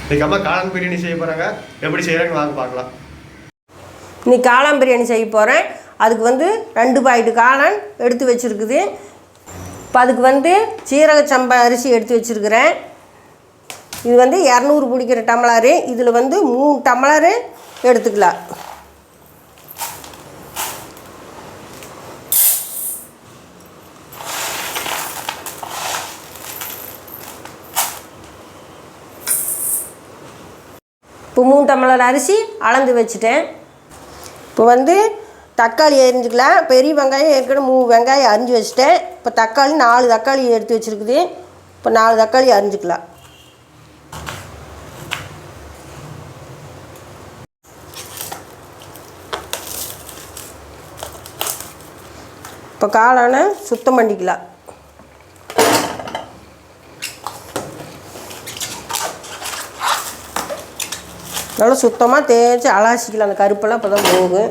இன்னைக்கு அம்மா காளான் பிரியாணி செய்ய போகிறாங்க. எப்படி செய்கிறாங்கன்னு வாங்க பார்க்கலாம். இன்னைக்கு காளான் பிரியாணி செய்ய போகிறேன். அதுக்கு 2 பாக்கெட்டு காளான் எடுத்து வச்சுருக்குது. இப்போ அதுக்கு சீரக சம்பா அரிசி எடுத்து வச்சுருக்கிறேன். இது 200 பிடிக்கிற டம்ளரு. இதில் 3 டம்ளரு எடுத்துக்கலாம். இப்போ 3 டம்ளர் அரிசி அளந்து வச்சுட்டேன். இப்போ தக்காளி அரிஞ்சிக்கலாம். பெரிய வெங்காயம் ஏற்கனவே 3 வெங்காயம் அரிஞ்சு வச்சுட்டேன். இப்போ தக்காளி 4 தக்காளி எடுத்து வச்சுருக்குது. இப்போ 4 தக்காளி அரிஞ்சிக்கலாம். இப்போ காளானை சுத்தம் பண்ணிக்கலாம். நல்லா சுத்தமாக தேய்ச்சி அலாசிக்கலாம். அந்த கருப்பெல்லாம் இப்போ தான் போகும்.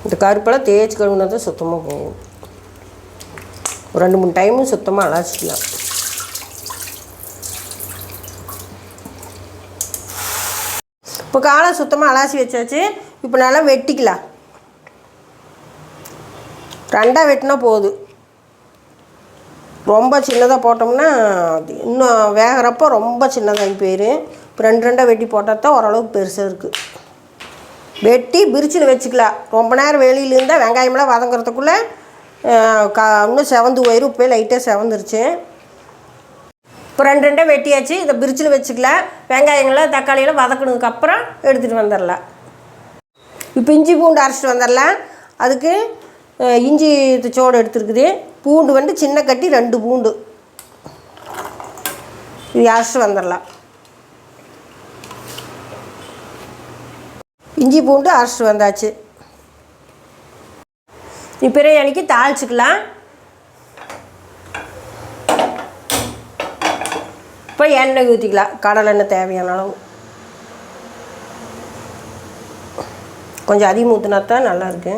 இந்த கருப்பெல்லாம் தேய்ச்சி கழுவுனா தான் சுத்தமாக போகும். ஒரு 2-3 டைமும் சுத்தமாக அலாசிக்கலாம். இப்போ காளான் சுத்தமாக அலாசி வச்சாச்சு. இப்போ நல்லா வெட்டிக்கலாம். 2ஆக வெட்டினா போதும். ரொம்ப சின்னதாக போட்டோம்னா இன்னும் வேகிறப்போ ரொம்ப சின்னதாகி போயிடும். இப்போ 2 வெட்டி போட்டால் தான் ஓரளவுக்கு பெருசாக இருக்குது. வெட்டி பிரிச்சில் வச்சுக்கலாம். ரொம்ப நேரம் வெளியில் இருந்தால் வெங்காயமெல்லாம் வதங்குறதுக்குள்ளே இன்னும் செவந்து போயிடும். இப்போ லைட்டாக செவந்துருச்சு. இப்போ 2 வெட்டியாச்சு. இதை பிரிச்சில் வச்சுக்கலாம். வெங்காயங்கள்லாம் தக்காளியெல்லாம் வதக்கினதுக்கப்புறம் எடுத்துகிட்டு வந்துடலாம். இப்போ இஞ்சி பூண்டு அரைச்சிட்டு வந்துடலாம். அதுக்கு இஞ்சி சோடு எடுத்துருக்குது. பூண்டு சின்ன கட்டி 2 பூண்டு இது அரைச்சிட்டு வந்துடலாம். இஞ்சி பூண்டு அரைச்சிட்டு வந்தாச்சு. இப்போ பிரியாணிக்கு தாளிச்சிக்கலாம். இப்போ எண்ணெய் ஊற்றிக்கலாம். கடலை எண்ணெய் தேவையான அளவு. கொஞ்சம் அதிகம் ஊற்றினா தான் நல்லாயிருக்கு.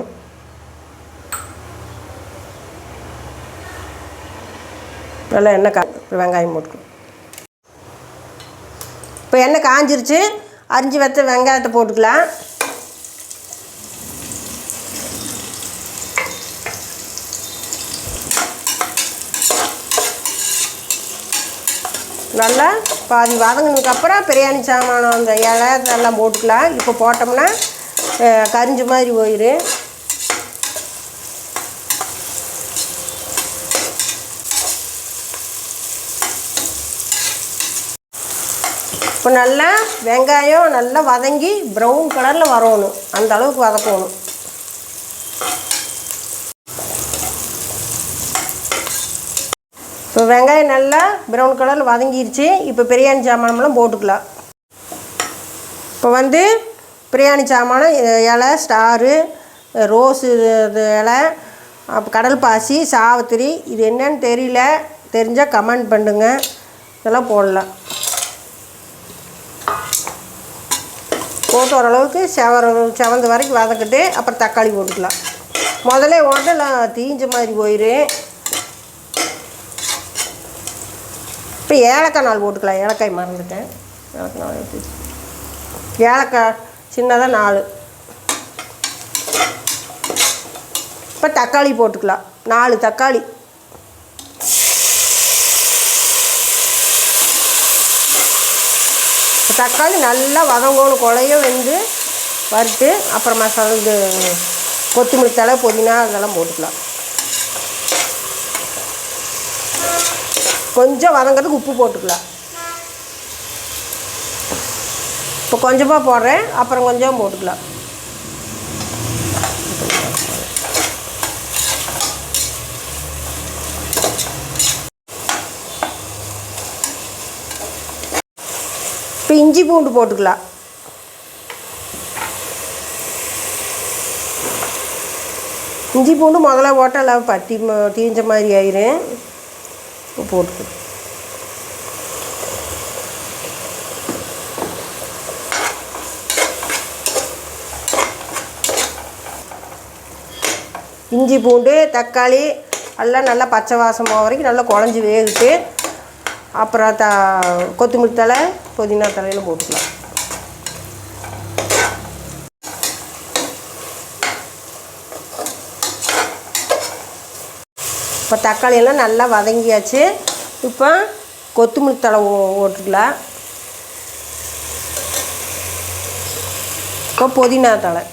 நல்லா எண்ணெய் வெங்காயம் போட்டுக்கலாம். இப்போ எண்ணெய் காஞ்சிருச்சு. அரிஞ்சு வச்ச வெங்காயத்தை போட்டுக்கலாம். நல்லா பாதி வதங்கினதுக்கப்புறம் பிரியாணி சாமானம் அந்த இலை இதெல்லாம் போட்டுக்கலாம். இப்போ போட்டோம்னா கரிஞ்ச மாதிரி போயிடும். இப்போ நல்லா வெங்காயம் நல்லா வதங்கி ப்ரௌன் கலரில் வரணும். அந்த அளவுக்கு வதக்கணும். இப்போ வெங்காயம் நல்லா ப்ரௌன் கலரில் வதங்கிருச்சு. இப்போ பிரியாணி சாமானமெல்லாம் போட்டுக்கலாம். இப்போ பிரியாணி சாமானம் இலை, ஸ்டாரு, ரோஸு இலை, அப்போ கடல் பாசி, சாவத்திரி, இது என்னன்னு தெரியல. தெரிஞ்சால் கமெண்ட் பண்ணுங்க. இதெல்லாம் போடலாம். போட்டு ஓரளவுக்கு செவந்த வரைக்கும் வதக்கிட்டு அப்புறம் தக்காளி போட்டுக்கலாம். முதல்ல உடனே தீஞ்ச மாதிரி போயிடும். இப்போ ஏலக்காய் நாள் போட்டுக்கலாம். ஏலக்காய் மறந்துட்டேன். ஏலக்காய் நாள் எடுத்து ஏலக்காய் சின்னதாக 4. இப்போ தக்காளி போட்டுக்கலாம். 4 தக்காளி. தக்காளி நல்லா வதங்கணும். குழையும் வறுத்து அப்புறம் மசாலா இது கொத்தமல்லி தழை, புதினா அதெல்லாம் போட்டுக்கலாம். கொஞ்சம் வதங்கிறதுக்கு உப்பு போட்டுக்கலாம். இப்போ கொஞ்சமாக போடுறேன். அப்புறம் கொஞ்சம் போட்டுக்கலாம். இப்போ இஞ்சி பூண்டு போட்டுக்கலாம். இஞ்சி பூண்டு முதல்ல போட்டால் எல்லாம் பட்டி தீஞ்ச மாதிரி ஆயிரும். போட்டுக்கலாம். இஞ்சி பூண்டு தக்காளி எல்லாம் நல்லா பச்சை வாசம் போக வரைக்கும் நல்லா குழஞ்சி வேகிட்டு அப்புறம் கொத்தமல்லி தழை புதினா தலையில் போட்டுக்கலாம். இப்போ தக்காளி எல்லாம் நல்லா வதங்கியாச்சு. இப்போ கொத்தமல்லி தழை போட்டுக்கலாம். இப்போ புதினா தழை,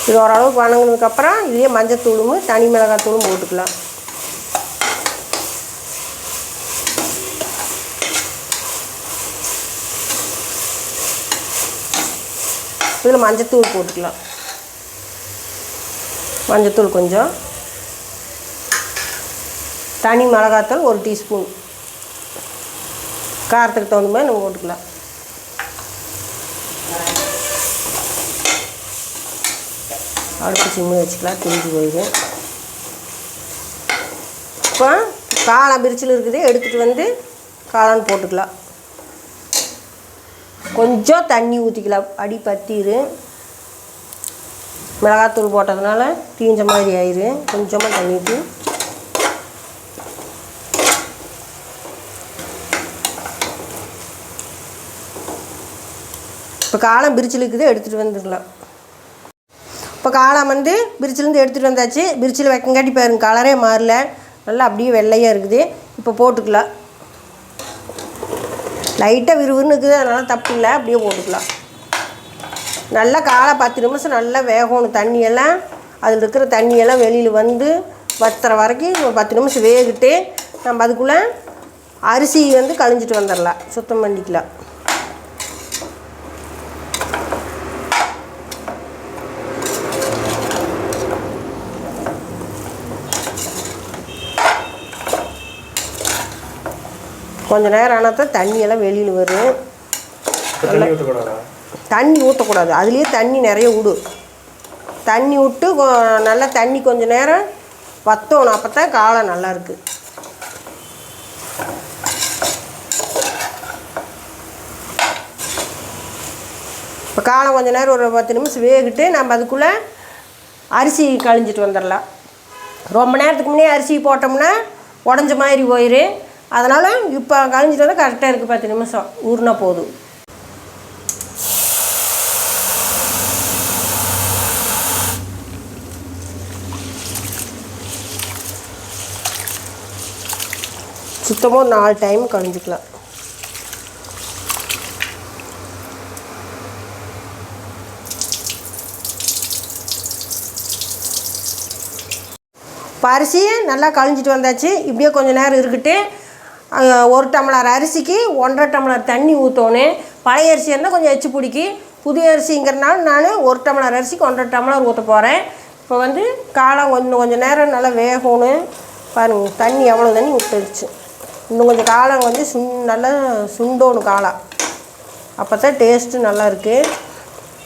இது ஓரளவுக்கு வணங்கினதுக்கப்புறம் இதுலேயே மஞ்சத்தூளும் தனி மிளகாத்தூளும் போட்டுக்கலாம். இதில் மஞ்சத்தூள் போட்டுக்கலாம். மஞ்சத்தூள் கொஞ்சம், தனி மிளகாத்தூள் 1 டீஸ்பூன், காரத்துக்கு தகுந்த மாதிரி நம்ம போட்டுக்கலாம். அடுப்பு சிம்மில் வச்சுக்கலாம், திரிஞ்சு போயிடும். இப்போ காளான் பிரிச்சில் இருக்குது, எடுத்துகிட்டு வந்து காளான் போட்டுக்கலாம். கொஞ்சம் தண்ணி ஊற்றிக்கலாம், அடி பற்றிடு. மிளகாத்தூள் போட்டதுனால தீஞ்ச மாதிரி ஆயிரும். கொஞ்சமாக தண்ணி ஊற்றி இப்போ காளான் பிரிச்சில் இருக்குது, எடுத்துகிட்டு வந்துக்கலாம். இப்போ காளான் வந்து பிரிச்சிலேருந்து எடுத்துகிட்டு வந்தாச்சு. பிரிச்சில் வைக்கங்காட்டி பாருங்க கலரே மாறல, நல்லா அப்படியே வெள்ளையாக இருக்குது. இப்போ போட்டுக்கலாம். லைட்டாக விறுவிறுன்னு இருக்குது, அதனால் தப்பு இல்லை, அப்படியே போட்டுக்கலாம். நல்லா காலை 10 நிமிஷம் நல்லா வேகணும். தண்ணியெல்லாம் அதில் இருக்கிற தண்ணியெல்லாம் வெளியில் வந்து வத்துற வரைக்கும் ஒரு 10 நிமிஷம் வேகிட்டு நம்ம அதுக்குள்ளே அரிசி வந்து கழிஞ்சிட்டு வந்துடலாம், சுத்தம் பண்ணிக்கலாம். கொஞ்சம் நேரம் ஆனால் தான் தண்ணியெல்லாம் வெளியில் வரும். தண்ணி ஊற்றக்கூடாது, அதுலேயே தண்ணி நிறைய விடு. தண்ணி விட்டு நல்லா தண்ணி கொஞ்சம் நேரம் வற்றணும், அப்போ தான் காளான் நல்லாயிருக்கு. இப்போ காளான் கொஞ்சம் நேரம் ஒரு 10 நிமிஷம் வேகிட்டு நம்ம அதுக்குள்ளே அரிசி கழிஞ்சிட்டு வந்துடலாம். ரொம்ப நேரத்துக்கு முன்னே அரிசி போட்டோம்னா உடஞ்ச மாதிரி போயிடும். அதனால் இப்போ கழிஞ்சிட்டு வந்தால் கரெக்டாக இருக்குது. 10 நிமிஷம் ஊறினா போதும். சுத்தமாக 4 டைம் கழிஞ்சிக்கலாம். இப்போ அரிசியை நல்லா கழிஞ்சிட்டு வந்தாச்சு. இப்படியே கொஞ்சம் நேரம் இருக்கட்டு. 1 டம்ளர் அரிசிக்கு 1.5 டம்ளர் தண்ணி ஊற்றணும். பழைய அரிசி இருந்தால் கொஞ்சம் எச்சு பிடிக்கி. புதிய அரிசிங்கிறனால நான் 1 டம்ளர் அரிசிக்கு 1.5 டம்ளர் ஊற்ற போகிறேன். இப்போ வந்து காளான் கொஞ்சம் நேரம் நல்லா வேகணும். பாருங்கள் தண்ணி எவ்வளோ தண்ணி விட்டுருச்சு. இன்னும் கொஞ்சம் காளான் வந்து நல்லா சுண்டோணும் காளான், அப்போ தான் டேஸ்ட்டு நல்லா இருக்குது.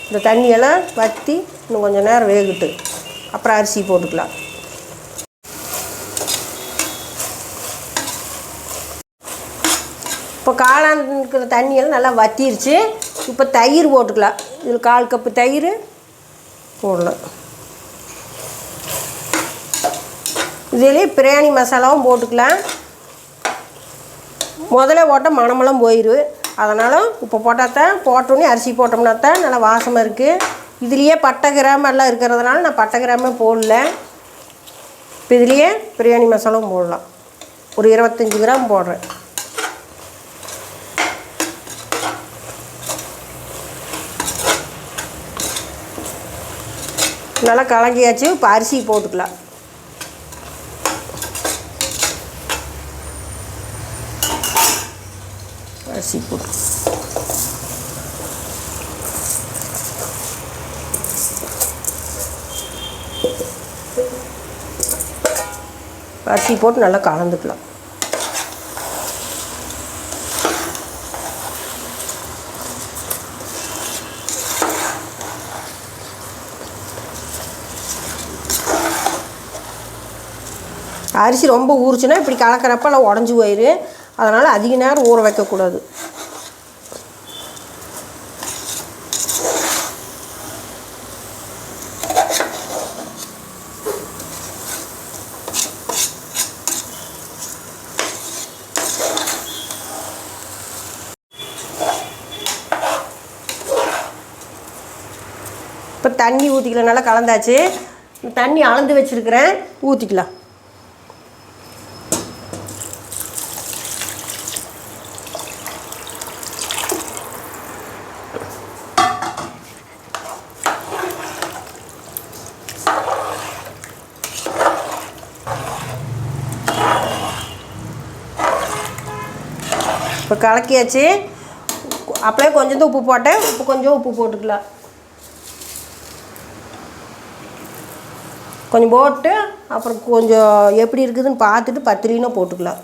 இந்த தண்ணியெல்லாம் வற்றி இன்னும் கொஞ்சம் நேரம் வேகட்டு, அப்புறம் அரிசி போட்டுக்கலாம். இப்போ காளான் இருக்கிற தண்ணியெல்லாம் நல்லா வற்றிருச்சு. இப்போ தயிர் போட்டுக்கலாம். இதில் 1/4 கப்பு தயிர் போடலாம். இதிலே பிரியாணி மசாலாவும் போட்டுக்கலாம். முதல்ல போட்டால் மணமெல்லாம் போயிடும். அதனால் இப்போ போட்டால் தான், போட்டோன்னே அரிசி போட்டோம்னா தான் நல்லா வாசமாக இருக்குது. இதுலேயே பட்டை கிராம் எல்லாம் இருக்கிறதுனால நான் பட்டை கிராமே போடல. இப்போ இதுலேயே பிரியாணி மசாலாவும் போடலாம். ஒரு 25 கிராம் போடுறேன். நல்லா கலங்கியாச்சு. இப்போ அரிசி போட்டுக்கலாம். அரிசி போட்டு அரிசி போட்டு நல்லா கலந்துக்கலாம். அரிசி ரொம்ப ஊறிச்சுன்னா இப்படி கலக்கிறப்ப எல்லாம் உடஞ்சி போயிடும். அதனால் அதிக நேரம் ஊற வைக்கக்கூடாது. இப்போ தண்ணி ஊற்றிக்கலாம். நல்லா கலந்தாச்சு. தண்ணி அளந்து வச்சுருக்கிறேன், ஊற்றிக்கலாம். இப்போ கலக்கியாச்சு. அப்படியே கொஞ்சம் உப்பு போட்டேன். உப்பு கொஞ்சம் உப்பு போட்டுக்கலாம். கொஞ்சம் போட்டு அப்புறம் கொஞ்சம் எப்படி இருக்குதுன்னு பார்த்துட்டு பத்திரினா போட்டுக்கலாம்.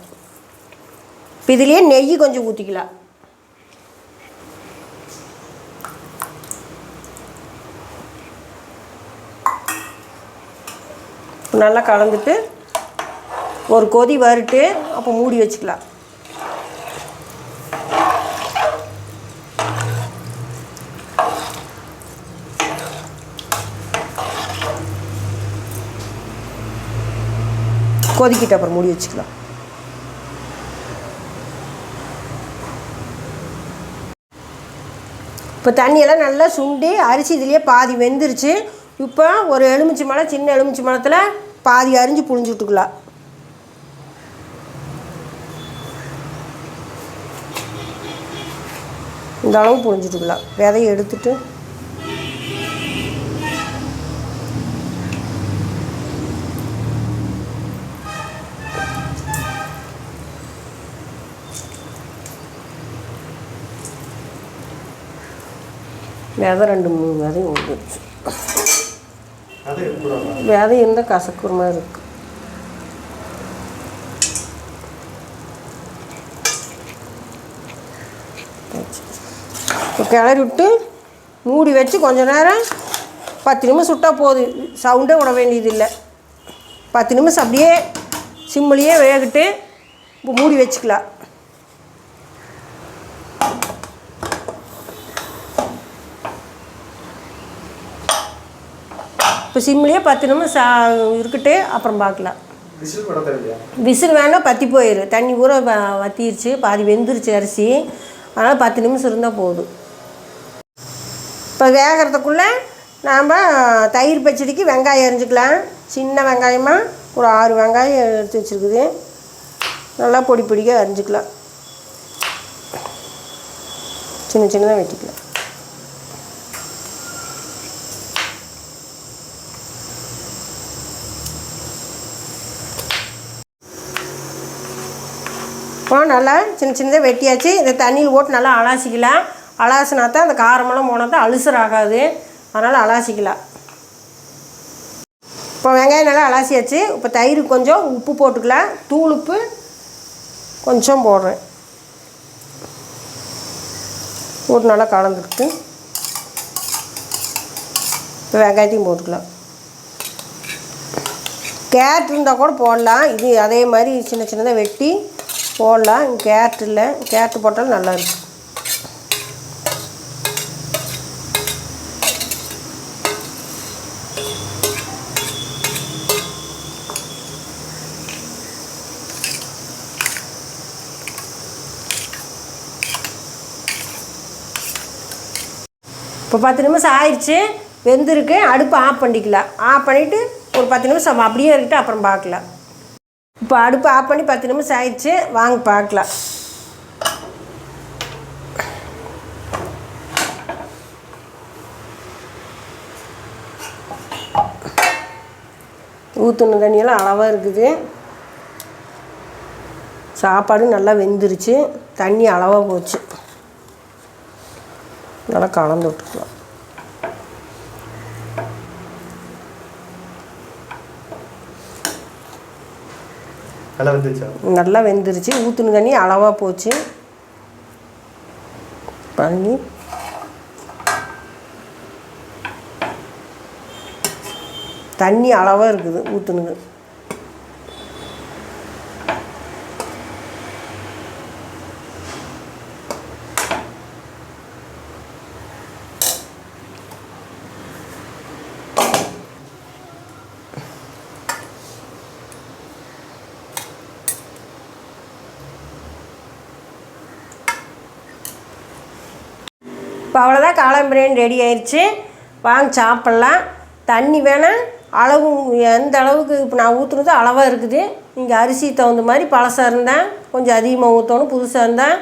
இப்போ இதுலேயே நெய் கொஞ்சம் ஊற்றிக்கலாம். நல்லா கலந்துட்டு ஒரு கொதி வறுட்டு அப்போ மூடி வச்சுக்கலாம். கொதிக்கிட்டு அப்புறம் மூடி வச்சுக்கலாம். இப்போ தண்ணியெல்லாம் நல்லா சுண்டி அரிசி இதுலேயே பாதி வெந்துருச்சு. இப்போ ஒரு எலுமிச்சி மரம், சின்ன எலுமிச்சி மரத்தில் பாதி அரிஞ்சு புழிஞ்சு விட்டுக்கலாம். இந்த அளவு புழிஞ்சுட்டுக்கலாம். விதையை எடுத்துட்டு விதை 2-3 விதை வந்துடுச்சு. விதை இருந்தால் கசக்குற மாதிரி இருக்கு. இப்போ கிளறி விட்டு மூடி வச்சு கொஞ்ச நேரம் 10 நிமிஷம் சுட்டால் போதும். சவுண்டே விட வேண்டியதில்லை. 10 நிமிஷம் அப்படியே சிம்மிலேயே வேகட்டு. இப்போ மூடி வச்சுக்கலாம். இப்போ சிம்லேயே 10 நிமிஷம் இருக்கட்டு, அப்புறம் பார்க்கலாம். விசில் வேணால் பற்றி போயிடும். தண்ணி ஊற வற்றிருச்சு, பாதி வெந்துருச்சு அரிசி. அதனால் 10 நிமிஷம் இருந்தால் போதும். இப்போ வேகிறதுக்குள்ளே நாம் தயிர் பச்சடிக்கு வெங்காயம் அரிஞ்சிக்கலாம். சின்ன வெங்காயமாக ஒரு 6 வெங்காயம் எடுத்து வச்சுருக்குது. நல்லா பொடி பொடியாக அரிஞ்சிக்கலாம். சின்ன சின்னதாக வெட்டிக்கலாம். இப்போ நல்லா சின்ன சின்னதாக வெட்டியாச்சு. இதை தண்ணியில் போட்டு நல்லா அலாசிக்கலாம். அலாசினா தான் அந்த காரமெல்லாம் போனால் தான் அல்சர் ஆகாது. அதனால் அலாசிக்கலாம். இப்போ வெங்காயம் நல்லா அலாசியாச்சு. இப்போ தயிர் கொஞ்சம் உப்பு போட்டுக்கலாம். தூள் உப்பு கொஞ்சம் போடுறேன். போட்டு நல்லா கலந்துக்கிட்டு இப்போ வெங்காயத்தையும் போட்டுக்கலாம். கேரட் இருந்தால் கூட போடலாம். இது அதே மாதிரி சின்ன சின்னதாக வெட்டி போடலாம். கேரட் இல்லை, கேரட் போட்டாலும் நல்லாயிருக்கும். இப்போ 10 நிமிஷம் ஆயிடுச்சு, வெந்திருக்கு. அடுப்பு ஆஃப் பண்ணிக்கலாம். ஆஃப் பண்ணிவிட்டு ஒரு 10 நிமிஷம் அப்படியே இருக்கட்டும், அப்புறம் பார்க்கலாம். இப்போ அடுப்பு ஆஃப் பண்ணி 10 நிமிஷம் ஆயிடுச்சு. வாங்க பார்க்கலாம். ஊற்றுன தண்ணியெல்லாம் அளவாக இருக்குது. சாப்பாடு நல்லா வெந்துருச்சு. தண்ணி அளவாக போச்சு. நல்லா கலந்து விட்டுக்கலாம். நல்லா வெந்துருச்சு. ஊற்றுன தண்ணி அளவாக போச்சு. பண்ணி தண்ணி அளவாக இருக்குது ஊற்றுனது. இப்போ அவ்வளோதான் காளான் பிரியாணி ரெடி ஆயிடுச்சு. வாங்க சாப்பிட்லாம். தண்ணி வேணால் அளவு எந்த அளவுக்கு இப்போ நான் ஊற்றுனது அளவாக இருக்குது. நீங்கள் அரிசி தகுந்த மாதிரி பழசாக இருந்தால் கொஞ்சம் அதிகமாக ஊற்றணும், புதுசாக இருந்தால்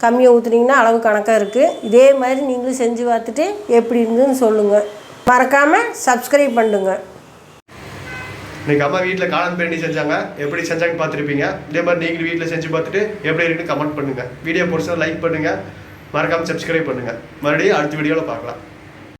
கம்மியாக ஊற்றுனீங்கன்னா அளவு கணக்காக இருக்குது. இதே மாதிரி நீங்களும் செஞ்சு பார்த்துட்டு எப்படி இருந்ததுன்னு சொல்லுங்கள். மறக்காமல் சப்ஸ்கிரைப் பண்ணுங்க. இன்னைக்கு அம்மா வீட்டில் காளான் பிரியாணி செஞ்சாங்க. எப்படி செஞ்சாங்கன்னு பார்த்துருப்பீங்க. இதே மாதிரி நீங்களும் வீட்டில் செஞ்சு பார்த்துட்டு எப்படி இருக்குன்னு கமெண்ட் பண்ணுங்கள். வீடியோ பிடிச்சா லைக் பண்ணுங்கள். மறக்காமல் சப்ஸ்கிரைப் பண்ணுங்கள். மறுபடியும் அடுத்த வீடியோவில் பார்க்கலாம்.